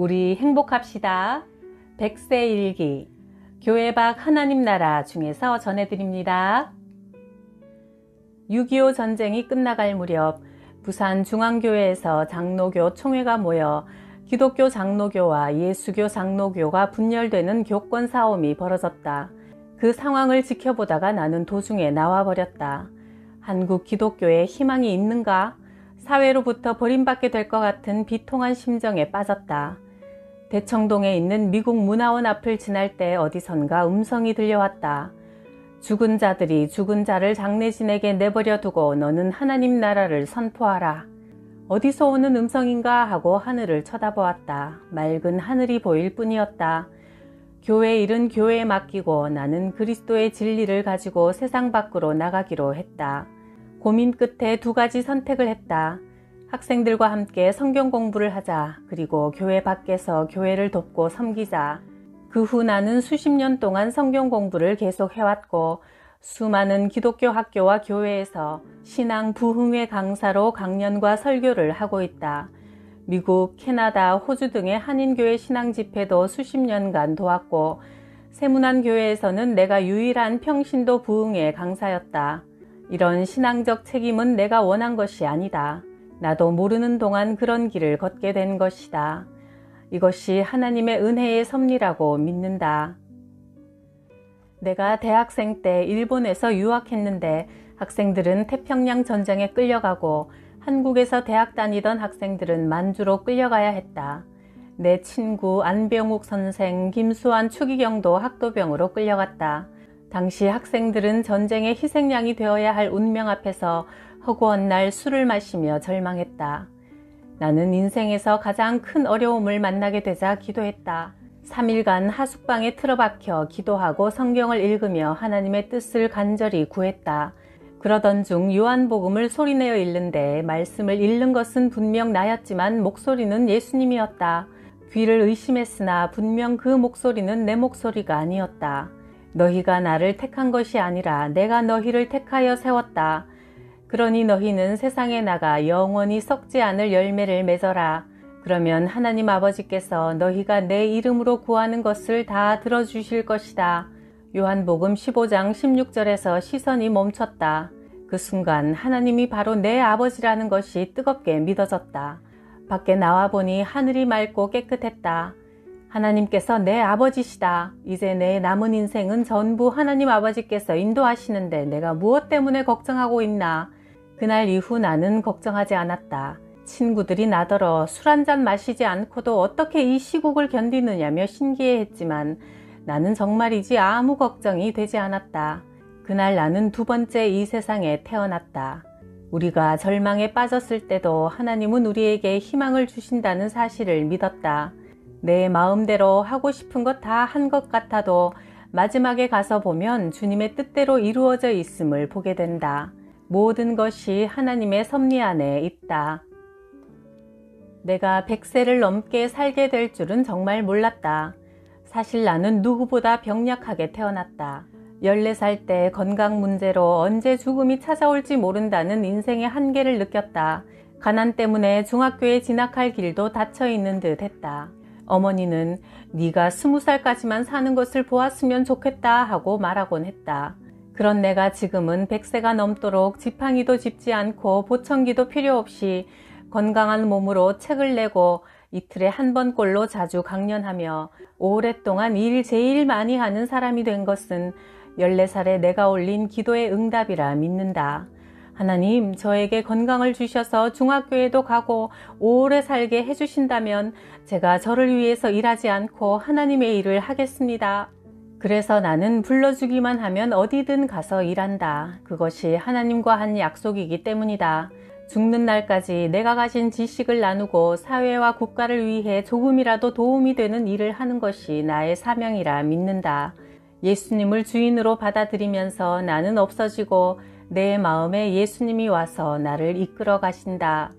우리 행복합시다. 100세 일기 교회 밖 하나님 나라 중에서 전해드립니다. 6.25 전쟁이 끝나갈 무렵 부산 중앙교회에서 장로교 총회가 모여 기독교 장로교와 예수교 장로교가 분열되는 교권 싸움이 벌어졌다. 그 상황을 지켜보다가 나는 도중에 나와버렸다. 한국 기독교에 희망이 있는가? 사회로부터 버림받게 될 것 같은 비통한 심정에 빠졌다. 대청동에 있는 미국 문화원 앞을 지날 때 어디선가 음성이 들려왔다. 죽은 자들이 죽은 자를 장례진에게 내버려 두고 너는 하나님 나라를 선포하라. 어디서 오는 음성인가 하고 하늘을 쳐다보았다. 맑은 하늘이 보일 뿐이었다. 교회 일은 교회에 맡기고 나는 그리스도의 진리를 가지고 세상 밖으로 나가기로 했다. 고민 끝에 두 가지 선택을 했다. 학생들과 함께 성경 공부를 하자. 그리고 교회 밖에서 교회를 돕고 섬기자. 그 후 나는 수십 년 동안 성경 공부를 계속 해왔고 수많은 기독교 학교와 교회에서 신앙 부흥회 강사로 강연과 설교를 하고 있다. 미국, 캐나다, 호주 등의 한인교회 신앙 집회도 수십 년간 도왔고 세문안교회에서는 내가 유일한 평신도 부흥회 강사였다. 이런 신앙적 책임은 내가 원한 것이 아니다. 나도 모르는 동안 그런 길을 걷게 된 것이다. 이것이 하나님의 은혜의 섭리라고 믿는다. 내가 대학생 때 일본에서 유학했는데 학생들은 태평양 전쟁에 끌려가고 한국에서 대학 다니던 학생들은 만주로 끌려가야 했다. 내 친구 안병욱 선생, 김수환 추기경도 학도병으로 끌려갔다. 당시 학생들은 전쟁의 희생양이 되어야 할 운명 앞에서 허구한 날 술을 마시며 절망했다. 나는 인생에서 가장 큰 어려움을 만나게 되자 기도했다. 3일간 하숙방에 틀어박혀 기도하고 성경을 읽으며 하나님의 뜻을 간절히 구했다. 그러던 중 요한복음을 소리내어 읽는데 말씀을 읽는 것은 분명 나였지만 목소리는 예수님이었다. 귀를 의심했으나 분명 그 목소리는 내 목소리가 아니었다. 너희가 나를 택한 것이 아니라 내가 너희를 택하여 세웠다. 그러니 너희는 세상에 나가 영원히 썩지 않을 열매를 맺어라. 그러면 하나님 아버지께서 너희가 내 이름으로 구하는 것을 다 들어주실 것이다. 요한복음 15장 16절에서 시선이 멈췄다. 그 순간 하나님이 바로 내 아버지라는 것이 뜨겁게 믿어졌다. 밖에 나와보니 하늘이 맑고 깨끗했다. 하나님께서 내 아버지시다. 이제 내 남은 인생은 전부 하나님 아버지께서 인도하시는데 내가 무엇 때문에 걱정하고 있나? 그날 이후 나는 걱정하지 않았다. 친구들이 나더러 술 한잔 마시지 않고도 어떻게 이 시국을 견디느냐며 신기해했지만 나는 정말이지 아무 걱정이 되지 않았다. 그날 나는 두 번째 이 세상에 태어났다. 우리가 절망에 빠졌을 때도 하나님은 우리에게 희망을 주신다는 사실을 믿었다. 내 마음대로 하고 싶은 것 다 한 것 같아도 마지막에 가서 보면 주님의 뜻대로 이루어져 있음을 보게 된다. 모든 것이 하나님의 섭리 안에 있다. 내가 100세를 넘게 살게 될 줄은 정말 몰랐다. 사실 나는 누구보다 병약하게 태어났다. 14살 때 건강 문제로 언제 죽음이 찾아올지 모른다는 인생의 한계를 느꼈다. 가난 때문에 중학교에 진학할 길도 닫혀 있는 듯 했다. 어머니는 네가 20살까지만 사는 것을 보았으면 좋겠다 하고 말하곤 했다. 그런 내가 지금은 100세가 넘도록 지팡이도 짚지 않고 보청기도 필요 없이 건강한 몸으로 책을 내고 이틀에 한 번꼴로 자주 강연하며 오랫동안 일 제일 많이 하는 사람이 된 것은 14살에 내가 올린 기도의 응답이라 믿는다. 하나님, 저에게 건강을 주셔서 중학교에도 가고 오래 살게 해주신다면 제가 저를 위해서 일하지 않고 하나님의 일을 하겠습니다. 그래서 나는 불러주기만 하면 어디든 가서 일한다. 그것이 하나님과 한 약속이기 때문이다. 죽는 날까지 내가 가진 지식을 나누고 사회와 국가를 위해 조금이라도 도움이 되는 일을 하는 것이 나의 사명이라 믿는다. 예수님을 주인으로 받아들이면서 나는 없어지고 내 마음에 예수님이 와서 나를 이끌어 가신다.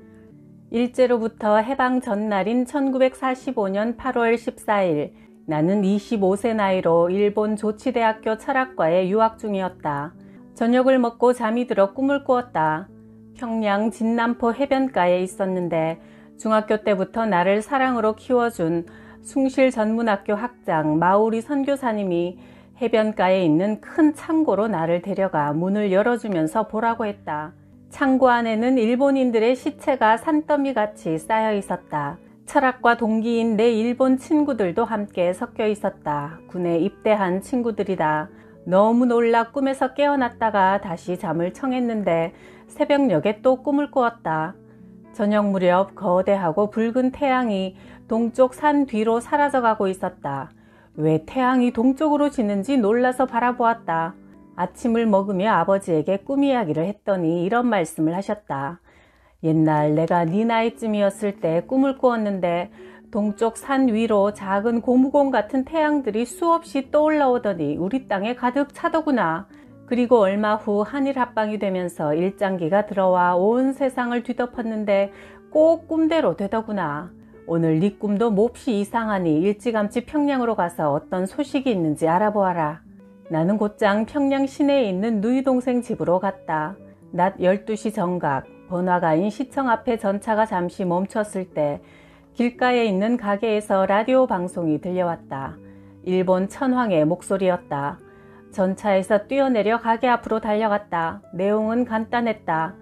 일제로부터 해방 전날인 1945년 8월 14일 나는 25세 나이로 일본 조치대학교 철학과에 유학 중이었다. 저녁을 먹고 잠이 들어 꿈을 꾸었다. 평양 진남포 해변가에 있었는데 중학교 때부터 나를 사랑으로 키워준 숭실전문학교 학장 마우리 선교사님이 해변가에 있는 큰 창고로 나를 데려가 문을 열어주면서 보라고 했다. 창고 안에는 일본인들의 시체가 산더미같이 쌓여 있었다. 철학과 동기인 내 일본 친구들도 함께 섞여 있었다. 군에 입대한 친구들이다. 너무 놀라 꿈에서 깨어났다가 다시 잠을 청했는데 새벽녘에 또 꿈을 꾸었다. 저녁 무렵 거대하고 붉은 태양이 동쪽 산 뒤로 사라져가고 있었다. 왜 태양이 동쪽으로 지는지 놀라서 바라보았다. 아침을 먹으며 아버지에게 꿈 이야기를 했더니 이런 말씀을 하셨다. 옛날 내가 네 나이쯤이었을 때 꿈을 꾸었는데 동쪽 산 위로 작은 고무공 같은 태양들이 수없이 떠올라오더니 우리 땅에 가득 차더구나. 그리고 얼마 후 한일 합방이 되면서 일장기가 들어와 온 세상을 뒤덮었는데 꼭 꿈대로 되더구나. 오늘 네 꿈도 몹시 이상하니 일찌감치 평양으로 가서 어떤 소식이 있는지 알아보아라. 나는 곧장 평양 시내에 있는 누이 동생 집으로 갔다. 낮 12시 정각, 번화가인 시청 앞에 전차가 잠시 멈췄을 때 길가에 있는 가게에서 라디오 방송이 들려왔다. 일본 천황의 목소리였다. 전차에서 뛰어내려 가게 앞으로 달려갔다. 내용은 간단했다.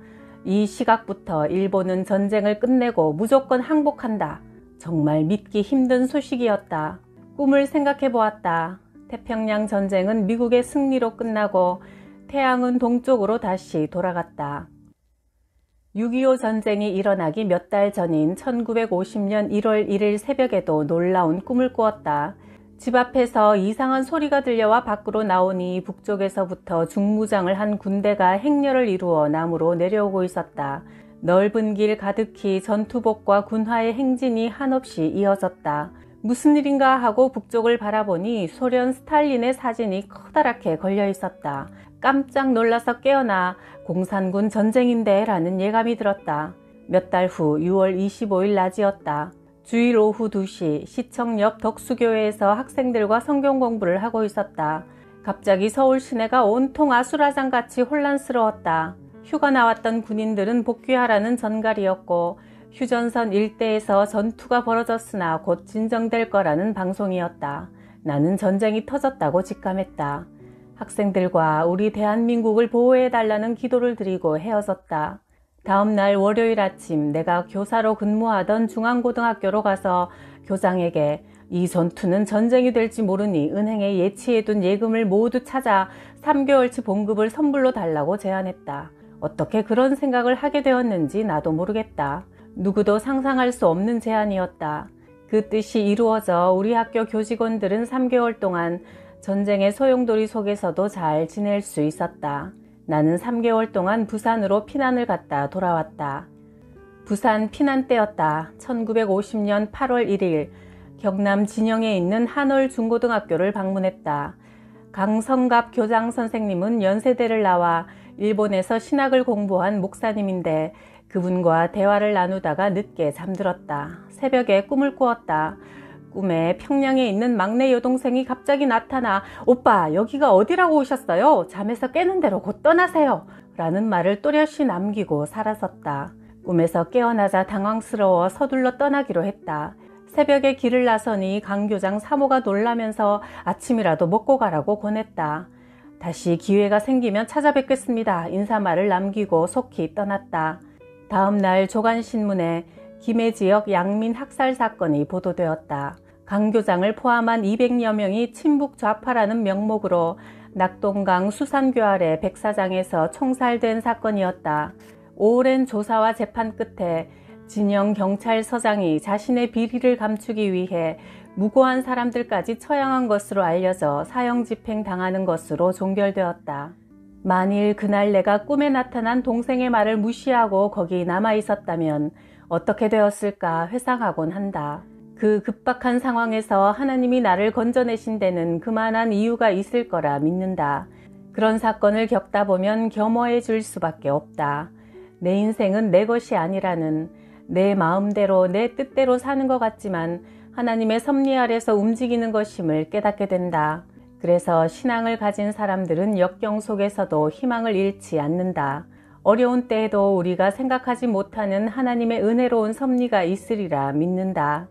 이 시각부터 일본은 전쟁을 끝내고 무조건 항복한다. 정말 믿기 힘든 소식이었다. 꿈을 생각해 보았다. 태평양 전쟁은 미국의 승리로 끝나고 태양은 동쪽으로 다시 돌아갔다. 6.25 전쟁이 일어나기 몇 달 전인 1950년 1월 1일 새벽에도 놀라운 꿈을 꾸었다. 집 앞에서 이상한 소리가 들려와 밖으로 나오니 북쪽에서부터 중무장을 한 군대가 행렬을 이루어 남으로 내려오고 있었다. 넓은 길 가득히 전투복과 군화의 행진이 한없이 이어졌다. 무슨 일인가 하고 북쪽을 바라보니 소련 스탈린의 사진이 커다랗게 걸려 있었다. 깜짝 놀라서 깨어나 공산군 전쟁인데 라는 예감이 들었다. 몇 달 후 6월 25일 낮이었다. 주일 오후 2시 시청 옆 덕수교회에서 학생들과 성경 공부를 하고 있었다. 갑자기 서울 시내가 온통 아수라장같이 혼란스러웠다. 휴가 나왔던 군인들은 복귀하라는 전갈이었고 휴전선 일대에서 전투가 벌어졌으나 곧 진정될 거라는 방송이었다. 나는 전쟁이 터졌다고 직감했다. 학생들과 우리 대한민국을 보호해달라는 기도를 드리고 헤어졌다. 다음 날 월요일 아침 내가 교사로 근무하던 중앙고등학교로 가서 교장에게 이 전투는 전쟁이 될지 모르니 은행에 예치해둔 예금을 모두 찾아 3개월치 봉급을 선불로 달라고 제안했다. 어떻게 그런 생각을 하게 되었는지 나도 모르겠다. 누구도 상상할 수 없는 제안이었다. 그 뜻이 이루어져 우리 학교 교직원들은 3개월 동안 전쟁의 소용돌이 속에서도 잘 지낼 수 있었다. 나는 3개월 동안 부산으로 피난을 갔다 돌아왔다. 부산 피난 때였다. 1950년 8월 1일 경남 진영에 있는 한월 중고등학교를 방문했다. 강성갑 교장 선생님은 연세대를 나와 일본에서 신학을 공부한 목사님인데 그분과 대화를 나누다가 늦게 잠들었다. 새벽에 꿈을 꾸었다. 꿈에 평양에 있는 막내 여동생이 갑자기 나타나 오빠 여기가 어디라고 오셨어요? 잠에서 깨는 대로 곧 떠나세요. 라는 말을 또렷이 남기고 사라졌다. 꿈에서 깨어나자 당황스러워 서둘러 떠나기로 했다. 새벽에 길을 나서니 강 교장 사모가 놀라면서 아침이라도 먹고 가라고 권했다. 다시 기회가 생기면 찾아뵙겠습니다. 인사말을 남기고 속히 떠났다. 다음 날 조간신문에 김해 지역 양민 학살 사건이 보도되었다. 강 교장을 포함한 200여 명이 친북 좌파라는 명목으로 낙동강 수산교 아래 백사장에서 총살된 사건이었다. 오랜 조사와 재판 끝에 진영 경찰서장이 자신의 비리를 감추기 위해 무고한 사람들까지 처형한 것으로 알려져 사형 집행 당하는 것으로 종결되었다. 만일 그날 내가 꿈에 나타난 동생의 말을 무시하고 거기 남아 있었다면 어떻게 되었을까 회상하곤 한다. 그 급박한 상황에서 하나님이 나를 건져내신 데는 그만한 이유가 있을 거라 믿는다. 그런 사건을 겪다 보면 겸허해질 수밖에 없다. 내 인생은 내 것이 아니라는, 내 마음대로 내 뜻대로 사는 것 같지만 하나님의 섭리 아래서 움직이는 것임을 깨닫게 된다. 그래서 신앙을 가진 사람들은 역경 속에서도 희망을 잃지 않는다. 어려운 때에도 우리가 생각하지 못하는 하나님의 은혜로운 섭리가 있으리라 믿는다.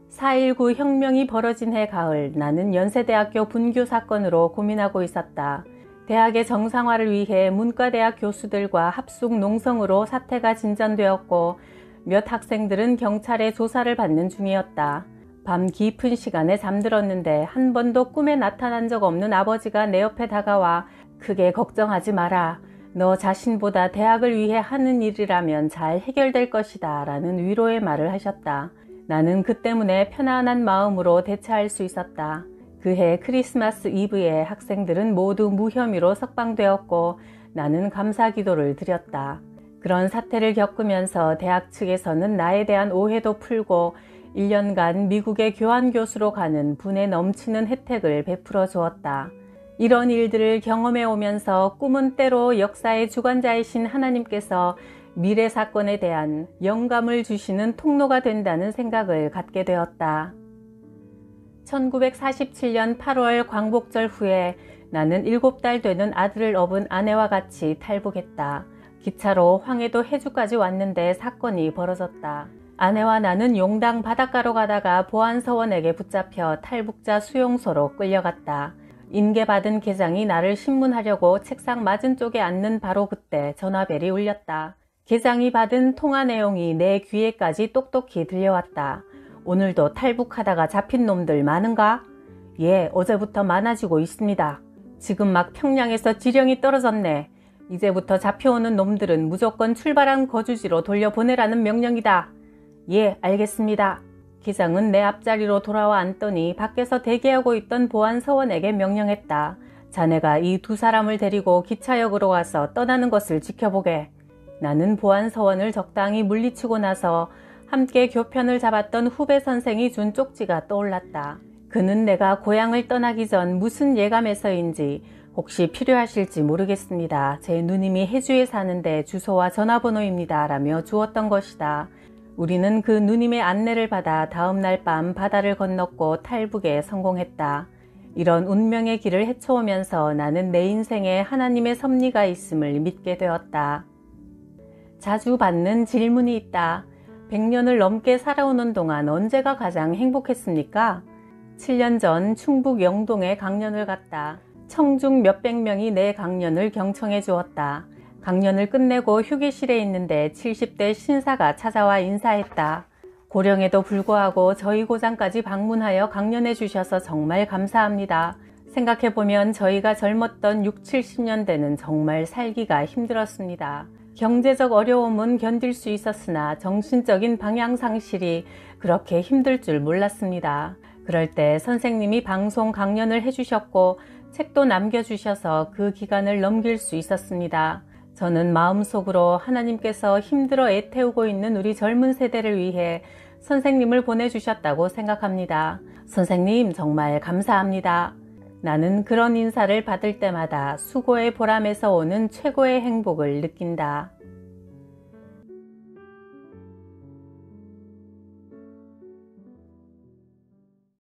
4.19 혁명이 벌어진 해 가을, 나는 연세대학교 분교 사건으로 고민하고 있었다. 대학의 정상화를 위해 문과대학 교수들과 합숙 농성으로 사태가 진전되었고 몇 학생들은 경찰의 조사를 받는 중이었다. 밤 깊은 시간에 잠들었는데 한 번도 꿈에 나타난 적 없는 아버지가 내 옆에 다가와 크게 걱정하지 마라. 너 자신보다 대학을 위해 하는 일이라면 잘 해결될 것이다 라는 위로의 말을 하셨다. 나는 그 때문에 편안한 마음으로 대처할 수 있었다. 그해 크리스마스 이브에 학생들은 모두 무혐의로 석방되었고 나는 감사 기도를 드렸다. 그런 사태를 겪으면서 대학 측에서는 나에 대한 오해도 풀고 1년간 미국의 교환교수로 가는 분에 넘치는 혜택을 베풀어 주었다. 이런 일들을 경험해 오면서 꿈은 때로 역사의 주관자이신 하나님께서 미래 사건에 대한 영감을 주시는 통로가 된다는 생각을 갖게 되었다. 1947년 8월 광복절 후에 나는 7달 되는 아들을 업은 아내와 같이 탈북했다. 기차로 황해도 해주까지 왔는데 사건이 벌어졌다. 아내와 나는 용당 바닷가로 가다가 보안서원에게 붙잡혀 탈북자 수용소로 끌려갔다. 인계받은 계장이 나를 신문하려고 책상 맞은 쪽에 앉는 바로 그때 전화벨이 울렸다. 계장이 받은 통화 내용이 내 귀에까지 똑똑히 들려왔다. 오늘도 탈북하다가 잡힌 놈들 많은가? 예, 어제부터 많아지고 있습니다. 지금 막 평양에서 지령이 떨어졌네. 이제부터 잡혀오는 놈들은 무조건 출발한 거주지로 돌려보내라는 명령이다. 예, 알겠습니다. 기장은 내 앞자리로 돌아와 앉더니 밖에서 대기하고 있던 보안서원에게 명령했다. 자네가 이 두 사람을 데리고 기차역으로 와서 떠나는 것을 지켜보게. 나는 보안서원을 적당히 물리치고 나서 함께 교편을 잡았던 후배 선생이 준 쪽지가 떠올랐다. 그는 내가 고향을 떠나기 전 무슨 예감에서인지 혹시 필요하실지 모르겠습니다. 제 누님이 해주에 사는데 주소와 전화번호입니다. 라며 주었던 것이다. 우리는 그 누님의 안내를 받아 다음날 밤 바다를 건넜고 탈북에 성공했다. 이런 운명의 길을 헤쳐오면서 나는 내 인생에 하나님의 섭리가 있음을 믿게 되었다. 자주 받는 질문이 있다. 100년을 넘게 살아오는 동안 언제가 가장 행복했습니까? 7년 전 충북 영동에 강연을 갔다. 청중 몇백 명이 내 강연을 경청해 주었다. 강연을 끝내고 휴게실에 있는데 70대 신사가 찾아와 인사했다. 고령에도 불구하고 저희 고장까지 방문하여 강연해 주셔서 정말 감사합니다. 생각해보면 저희가 젊었던 6, 70년대는 정말 살기가 힘들었습니다. 경제적 어려움은 견딜 수 있었으나 정신적인 방향 상실이 그렇게 힘들 줄 몰랐습니다. 그럴 때 선생님이 방송 강연을 해주셨고 책도 남겨주셔서 그 기간을 넘길 수 있었습니다. 저는 마음속으로 하나님께서 힘들어 애태우고 있는 우리 젊은 세대를 위해 선생님을 보내주셨다고 생각합니다. 선생님 정말 감사합니다. 나는 그런 인사를 받을 때마다 수고의 보람에서 오는 최고의 행복을 느낀다.